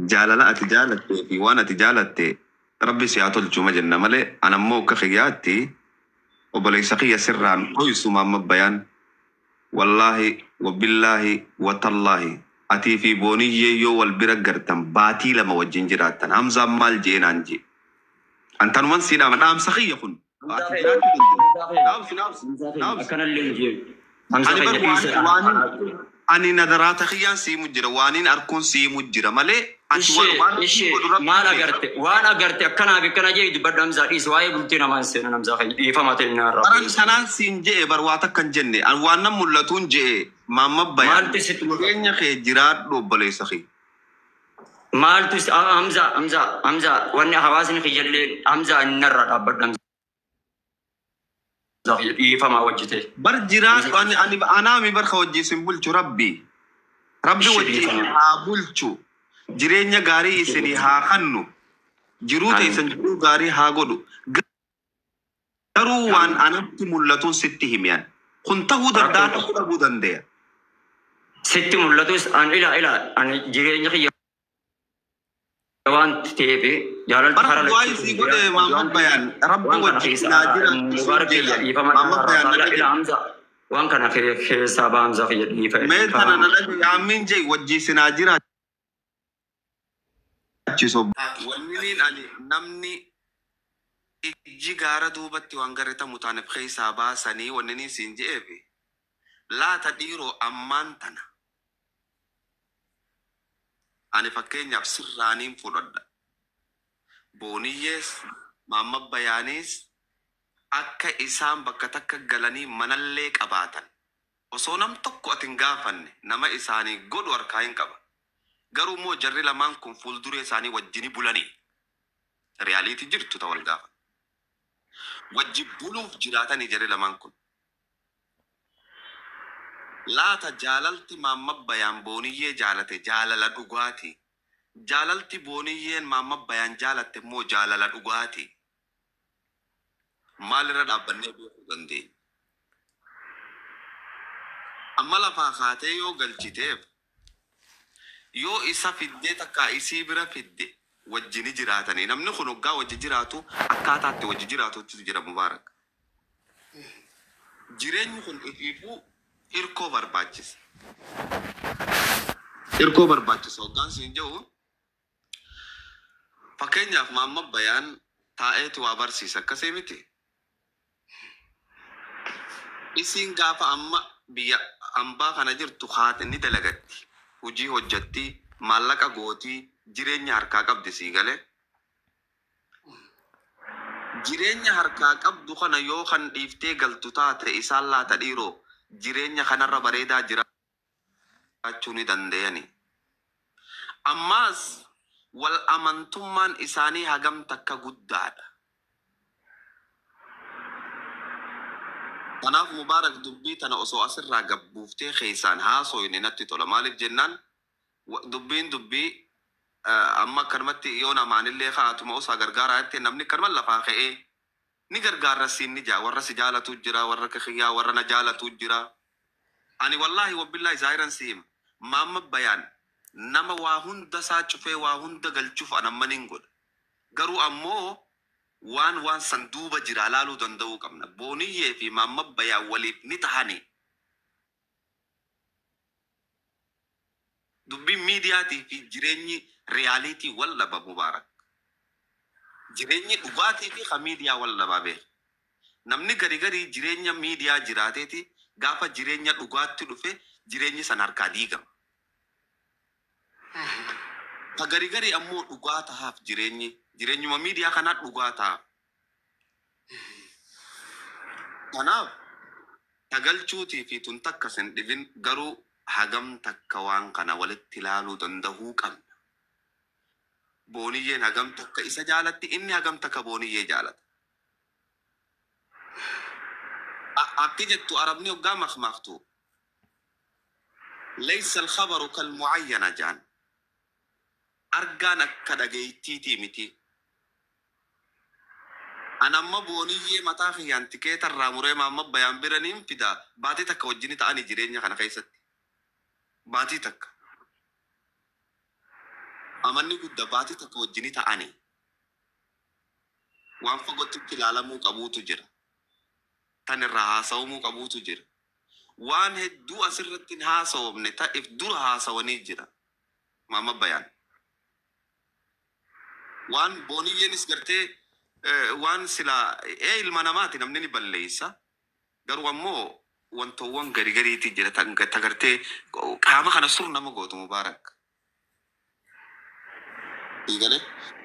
جاللا أتجالت في وانا تجالت ربي سياتل جمع جنة ملي أنا مو كخياتي وبليس خي سران قيس ما بيان والله وبالله وتالله أتي في بوني يو والبرقرتم باتي لما وجنجراتن همزة مال جينانجي أنت نوان سيدا من نام سخي يكون أكن اللي نجيب أني نظرات خيان سي مجرى وانين أركون سي مجرى مالي إيش ما أقرت وأنا أقرت أكنا بكنا جيد بدم زادي سواي بنتنا ما نسينا نمزاخي يفهمت لنا الرب بران سنان سينجي برواتك كنجني أنوانا ملتون جي ما مبايا مالت ستمر خي جراد لو بلي سخي مالت أمزا وأنا حواسني خجل أمزا النر بدم زاخي يفهم وجهته برجرات أنا مي برخوجي سنبول ربي وجهي هابولشو jireenya gaarii isinii haa kannu jiruuta isin jiruu gaarii haa godhu garuu waan anatti mul'atuun sitti himyan kun ta'uu danda'a sitti mul'atus an ila an jireenya kiyya waan teefe jaalalti bara du'aa isii godhe maamad bayaan rabbi wajjin naa jira mubarak maamad bayaan ila hamza waan kana keessaa baamsa kiyya dhiifa mee tana nalagi yaamin jee wajjii sinaa jira wanniin ani namni ijji gaara duubatti waan gareta mutaanef keessaa baasanii wanniin siin je'eefi laata dhiiroo ammaan tana ani fakkeenyaaf sirraaniin fudhadha booniyyees maamma bayaaniis akka isaan bakka takka galanii manallee qabaatan osoo nam tokko atin gaafanne nama isaanii godhu harkaa hin qaba garuu moo jarri lamaan kun fuulduree isaanii wajjini bulanii reyaaliitii jirtu ta'u wal gaafa wajji buluuf jiraatanii jarri lamaan kun laata jaalalti maamma bayaan booniyyee jaalate jaalala dhugaati jaalalti booniyyeen maamma bayaan jaalatte moo jaalala dhugaati maalirra dhaabbannee beekuu dandeenya amma lafaa kaatee yoo galchiteef yoo isa fiddee takkaa isii bira fidde wajjini jiraatanii namni kun hoggaa wajji jiraatu akkaataatti wajji jiraatutti jira mubaarak jireenyi kun ifiifuu hirkoo barbaachisa hoggaan siin jedhu fakkeenyaaf maamma bayaan taa'eetu waa barsiisa akkasii miti isiin gaafa amma biyya ambaa kana jirtu haati ni dalagatti hujii hojjatti maallaqa gootii jireenya harkaa qabdi sii galee jireenya harkaa qabdu kana yoo kan dhiiftee galtu taate isaan laata dhiiroo jireenya kanarra bareedaa jiraachuu ni danda'ani ammaas wal amantummaan isaanii hagam takka guddaadha kanaaf mubaarak dubbii tana osoo asirraa gabbuuftee keessaan haasoyne natti tola maaliif jennaan dubbii amma akkanumatti yoo namaanillee kaa'atuma osaa gargaaraa jettee namni akkanuma lafaa ka'ee ni gargaarra siin ni jaa warra si jaalatu jira warra kiyyaa warra na jaalatu jira ani wallaahi wabbillaahi zaahiran siima maamma bayaan nama waa hunda isaa cufee waa hunda galchuuf anammanin godha garuu ammoo waan san duuba jira laaluu danda'uu qabna booniyyee fi maamma bayaan waliif ni tahani dubbiin miidiyaatii fi jireenyi reyaaliitii wal dhaba mubaarak jireenyi dhugaatii fi miidiyaa wal dhaba beek namni garii jireenya miidiyaa jiraateeti gaafa jireenya dhugaatti dhufe jireenyi san harkaa diigama ta garii ammoo dhugaa tahaaf jireenyuma miidiyaa kanaa dhugaa tahaaf kanaaf tagalchuutii fi tun takka sin dhibin garuu hagam takka waan kana walitti ilaaluu danda'uu qabna booniyyeen hagam takka isa jaalatti inni hagam takka booniyyee jaalata akki jettu arabni hoggaa makmaaktu laysa alkhabaru kalmucayyana jaan argaan akka dhagaytiitii miti anamma booniyyee mataa kiyyaan tikeetarraa muree maamma bayaan biraniin fida baatii takka wajjini ta'anii jireenya kana keessatti baatii takka amanni guddaa baatii takka wajjini ta'anii waan fagootti ilaalamuu qabuutu jira. Tan irraa haasawamuu qabuutu jira. Waan hedduu asirratti hin haasawamne ta'eef dura haasawanii jira. Maama bayaan. Waan booniyyeenis gartee waan silaa ilma namaati namni ni balleessa. Garuu ammoo wantoowwan gariitti jira tagartee qaama kana sur nama gootu Mubaarak. Eegale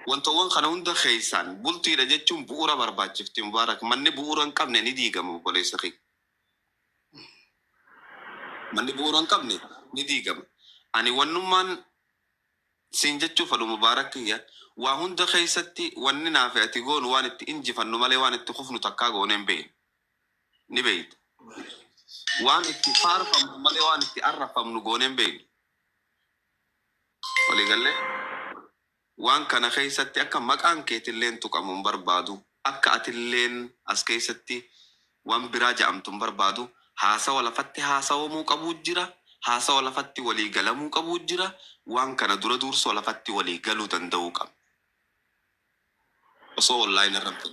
wantoowwan kana hunda keessaan bultiidha jechuun bu'uura barbaachifti Mubaarak. Manni bu'uura hin qabne ni diigama obboleessa kee. Manni bu'uura hin qabne ni diigama. Ani wannummaan siin jechuu fadhu Mubaarak kiyya waa hunda keessatti wanni naaf ati goonu waan itti injifannu malee waan itti kufnu takkaa goone hin beekne. Ni beeyta. Waan itti faarfamnu malee waan itti arrafamnu goone hin beekne. Walii galee waan kana keessatti akka maqaan keetilleen tuqamu hin barbaadu. Akka atilleen as keessatti waan biraa ja'amtu hin barbaadu. Haasawa lafatti haasawamuu qabuu jira. Haasawa lafatti walii galamuu qabuu jira. Waan kana dura dursoo lafatti walii galuu danda'uu qaba. Osoo online irratti.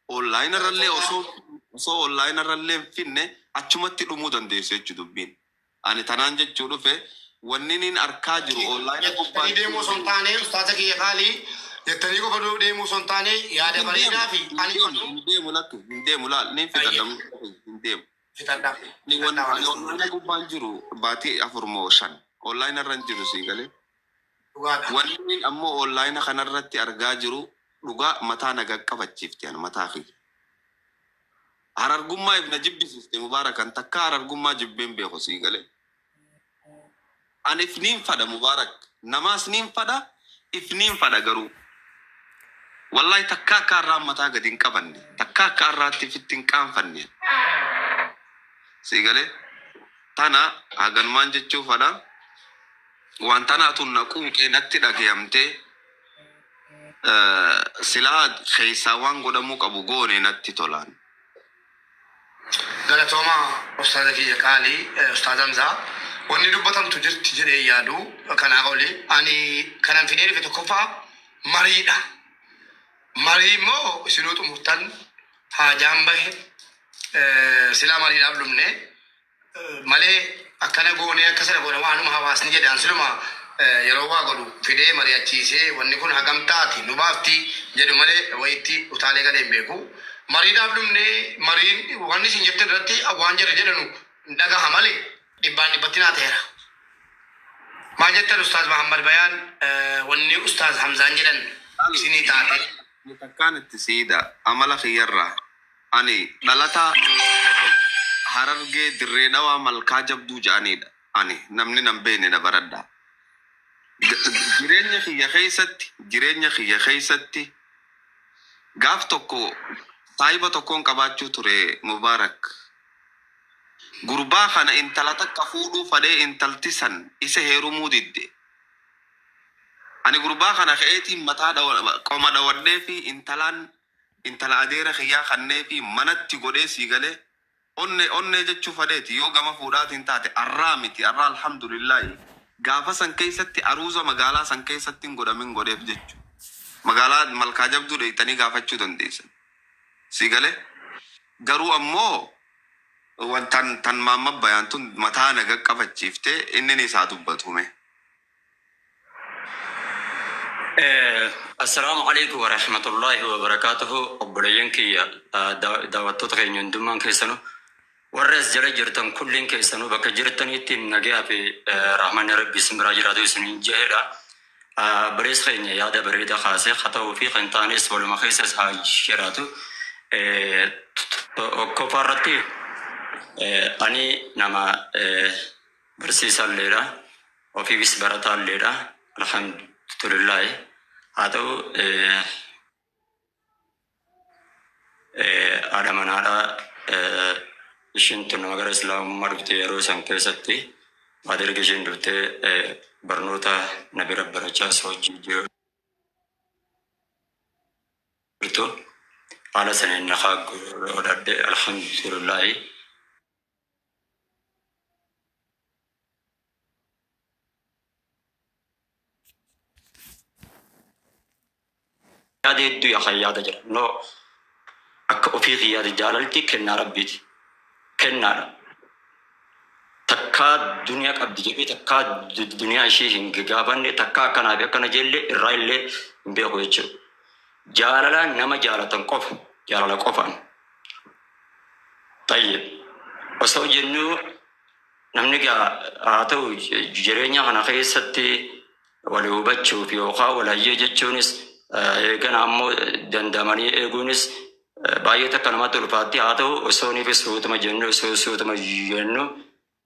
Online irrallee osoo online irrallee finne achumatti dhumuu dandeessu jechuu dubbiin. Ani tanaan jechuu dhufe wanni niin arkaa jiru online gubbaan deemuu son taane ustaaza kiyya qaalii jettanii qofa deemuu son taane yaada bareedaa fi ani deemu lakki deemu laal niin fitadhamu deemu. Ni wanni gubbaan jiru baatii 4 moo 5 online irra jiru sii galee. Wanni ammoo online kanarratti argaa jiru dhugaa mataa nagaa qabachiifti ani mataa fi. Harargummaa ibna jibbisiiste Mubaarakan takka harargummaa jibbeen beeku sii galee. Ani ifniin fada Mubaarak namaas niin fada ifniin fada garuu. Wallahi takka akka harraan mataa gadi hin qabanne takka akka harraatti fitti hin qaanfanne. Sii galee tana haganmaan jechuu fada waan tanaatu naquuqee natti dhagayamtee silaa keessaa waan godhamuu qabu goone natti tolaan. Galatooma ustaaza kiyya qaalii ustaaza Hamzaa wanni dubbatamtu jirti jedhee yaadu kanaa oli ani kanan fidee dhufe tokkoffaa mariidha. Marii immoo isinuu xumurtan haajaan bahe silaa mariidhaaf dhumne malee akkana goone akka sana goone waanuma hawaasni jedhaan siluma yeroo waa godhu fidee mari'achiisee wanni kun hagamtaati nu baafti jedhu malee wayitti utaalee galee hin beeku. Mariidhaaf dhumne mariin wanni isin jettan irratti waan jedhe jedhanu dhagaha malee dhibbaan dhibbatti naa ta'eera. Maal jettan Ustaaz Mahammad Bayaan wanni Ustaaz Hamzaan jedhan isinii taate. Takkaan itti siida amala kiyyarraa ani dhalataa Harargee dirree dhawaa malkaa jabduu ja'anidha. Ani namni nan beekne na baradhaa. Jireenya kiyya keessatti gaaf tokko taayiba tokkoon qabaachuu ture Mubaarak. Gurbaa kana intala takka fuudhuu fadhee intalti san isa heerumuu didde. Ani gurbaa kana ka'eetiin mataa qoma dhawadhee fi intala adeera kiyyaa kannee fi manatti godhee sii galee onne jechuu fadheeti yoo gama fuudhaatiin taate arraa miti arraa alhamdulillahi gaafa san keessatti aruuza magaalaa san keessatti hin godhamin godheef jechu. Magaalaa malkaa jabduu dheeytanii gaafachuu dandeessan. Sii galee garuu ammoo tan maamma bayaan tun mataa naga qabachiiftee inni isaa dubbatume. Assalamu alaikum wa rahmatullahi wa barakatuhu. Obboleeyyan kiyya daawwattoota keenya hundummaan keessanuu warrees jala jirtan kulliin keessanuu bakka jirtaniitti nagaa fi rahmanni rabbi simbiraa jiraatu isiniin jedheedha. Barees keenya yaada bareeda kaasee haa ta'uu fi kan taanes waluma keessas haa jiraatu. Kophaarratti ani nama barsiisaalleedha. Ofiifis barataalleedha. Alhamdulillahi. Haa ta'u haadha manaadha ishiin tun nama gara islaamummaa dhufte yeroo san keessatti haadha erga ishiin dhuftee barnoota na bira barachaa hojii jirtu haala saniin nakaa godhadhe alhamdulillahi. yaada hedduu yaa yaada jira no akka ofii yaada jaalalti kennaa rabbiiti kennaadha takkaa duniyaa qabdi jedhee takkaa duniyaa ishee hin gaafanne takkaa akkanaa fi akkana jeellee irraa illee hin beeku jechuudha. Jaalalaan nama jaalatan qofa jaalala qofaan. Tayyib osoo jennuu namni haa ta'u jireenya kana keessatti walii hubachuuf yookaan walayyee jechuunis eegan ammoo dandamanii eeguunis baay'ee takka namatti ulfaatti haa ta'u osoo niif suutuma jennu osoo suutuma jennu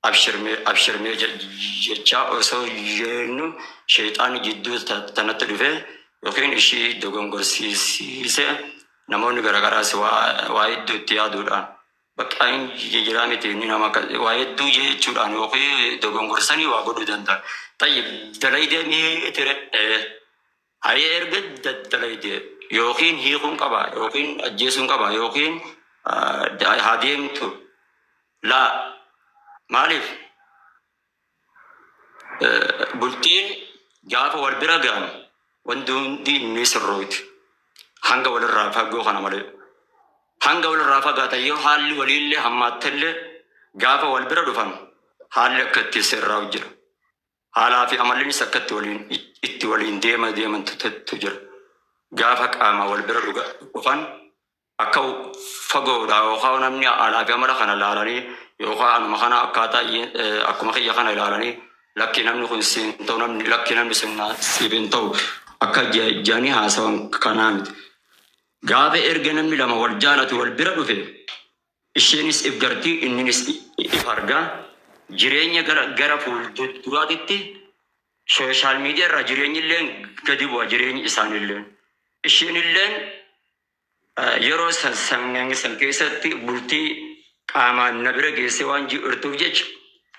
abshirmee jecha osoo jennu sheexaan jidduu tanatti dhufe yookiin ishii dogongorsiise namoonni garagaraas waa hedduutti yaaduudhaan bakka hin jijjiiraa miti inni nama waa hedduu jechuudhaan yookiin dogongorsanii waa godhuu danda'a. Tayyib dalaydee miitire hayee erga dalaydee yookiin hiikuun qaba yookiin ajjeesuun qaba yookiin haa deemtu laa maaliif bultiin gaafa wal bira gahan wanti hundi inni sirrooti hanga walirraa fagoo kana malee hanga walirraa fagaatan yoo haalli waliillee hammaattellee gaafa wal bira dhufan haalli akka itti sirraa jira haalaa fi amallinis akka itti waliin deemantu jira gaafa qaama wal bira dhufan akka fagoodha yookaan namni haalaa fi amala kana ilaalanii yookaan anuma kana akkaataa akkuma kiyya kana ilaalanii lakki namni kun siin ta'u namni lakki namni sun siifin ta'u akka jaanii haasawan kanaa miti. Gaafa erga namni lama wal jaalatu wal bira dhufe isheenis if gartii inninis if argaa jireenya gara fuulduraatitti sooshaal miidiyaa irraa jireenyi illee gadi bu'a jireenyi isaanillee isheenilleen yeroo san keessatti bultii qaamaan na bira geessee waan jirtuuf jecha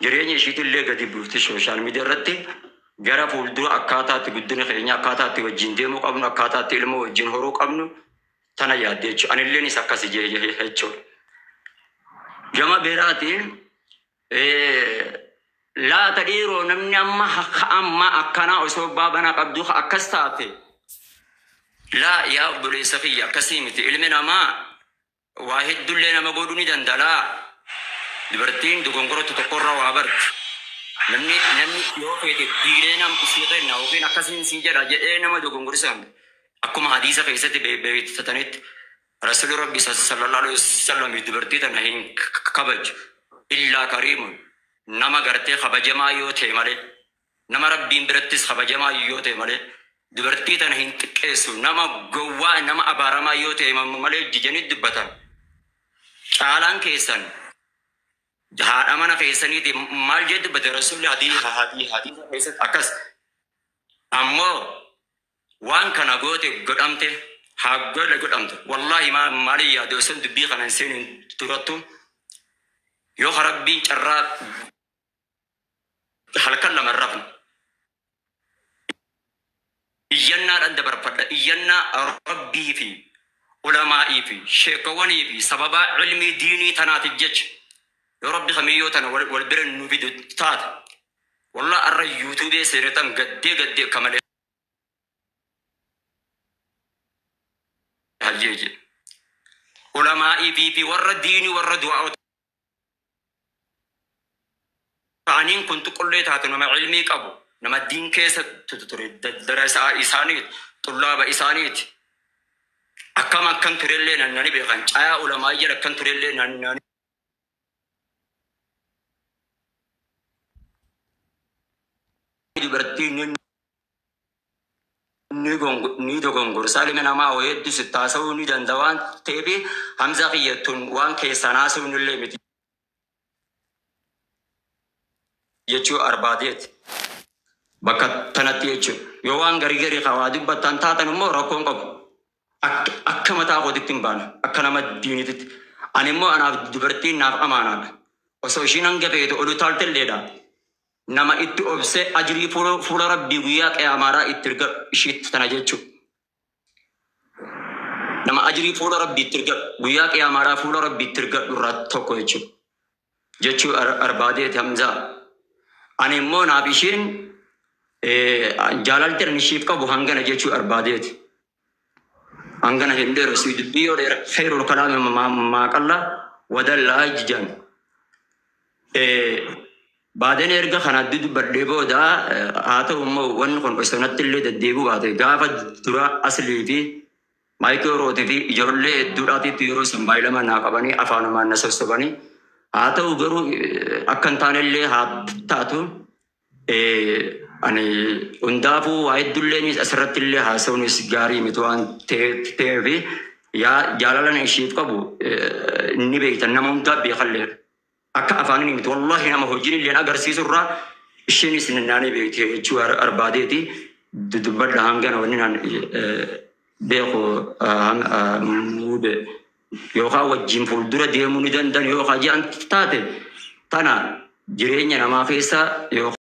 jireenya ishiitillee gadi buufti sooshaal miidiyaa irratti gara fuuldura akkaataatti guddina keenya akkaataatti wajjin deemuu qabnu akkaataatti ilmoo wajjin horuu qabnu tana yaadde jechuudha. Anilleenis akkasi jechuudha. Gama biraatiin laata dhiiroo namni amma akkanaa osoo baabana qabdu akkas taate laa yaa obboleessa kiyya akkasii miti ilmi namaa waa heddullee nama godhuu ni dandala. Dubartiin dogongorottu tokkorraa waa barti. Namni yoo feete dhiiree nam isii kenna yookiin akkasiin sii jedha jedhee nama dogongorsan akkuma hadiisa keessatti beeksisatanitti Rasuulli Rabbi sallallahu alaihi wasallam dubartii tana hin kabaju illaa kariimun nama gartee kabajamaa yoo ta'e malee nama Rabbiin birattis kabajamaa yoo ta'e malee dubartii tana hin xiqqeessu nama gowwaa nama abaaramaa yoo ta'e malee jijanii dubbatan caalaan keessan haadha mana keessaniiti maal jedhu dubbate Rasuulli hadiisa keessatti akkas ammoo waan kana goote godhamte haa godhamte wallahi maali yaadu sun dubbii kana seenin turattu yoo Rabbiin carraa halkan lama rafna iyyannaadhaan dabarfadha iyyannaa Rabbii fi ulamaa'ii fi sheekawwanii fi sababaa ilmii diinii tanaatiif jecha yoo Rabbi kamiyyoo tana wal bira nu fidu taate wallah arra yuutuubee seenetan gaddee kamalee hajjeje ulamaa'ii fi warra diinii warra du'aa ta'aniin kun tuqullee taate nama ilmii qabu nama diin keessa ture darasaa isaaniiti xullaaba isaaniiti akkam akkan turellee nannani beekan caayaa ulamaa jedha akkan turellee nannani dubartiin ni dogongorsaa ilmi namaa hedduu sitti haasa'uu ni danda'a waan ta'eef hamza qiyyattuun waan keessan haasa'uun illee miti jechuu arbaadeeti bakka tanatti jechuudha yoo waan garii qawaa dubbattan taatan immoo rakkoon qabu akka mataa kootitti hin baana akka nama diinititti ani immoo anaaf dubartiin naaf amaanaadha osoo ishiin hanga feete oduu taaltelleedha nama itti obse ajrii fuula Rabbii guyyaa qiyaamaadhaa itti erga ishiitti tana jechuudha. Nama ajrii fuula Rabbii itti erga guyyaa qiyaamaadhaa fuula Rabbii itti erga irraa tokko jechuudha. Jechuu arbaadeeti hamzaa. Ani immoo naaf ishiin jaalalti ani ishiif qabu hangana jechuu arbaadeeti. أنغنا هندير سيد بيو خير الكلام ما قال ودل جان بعدين يرجع خنا دود بديبو دا هاتو ون كون بسنة اللي دديبو هذا قافة درا أصلي في مايكرو روتي في جرلي دراتي تيرو سمبايلا ما ناقباني أفانو ما نسوسباني هاتو غرو أكن تاني اللي هات تاتو أني أندافو وايد دلني أسرت اللي هاسوني سجاري متوان تيفي يا جالالنا يشيف كابو نبيت النمام تابي خلير أكا أفاني نمت والله نما هجيني اللي أنا قرسيس الرا الشيني سنناني بيتي جوار أرباديتي دبر لهانجنا وننا بيخو مود يوكا وجيم فولدرا ديموني دان يوكا جان تاتي تانا جريني نما فيسا يوكا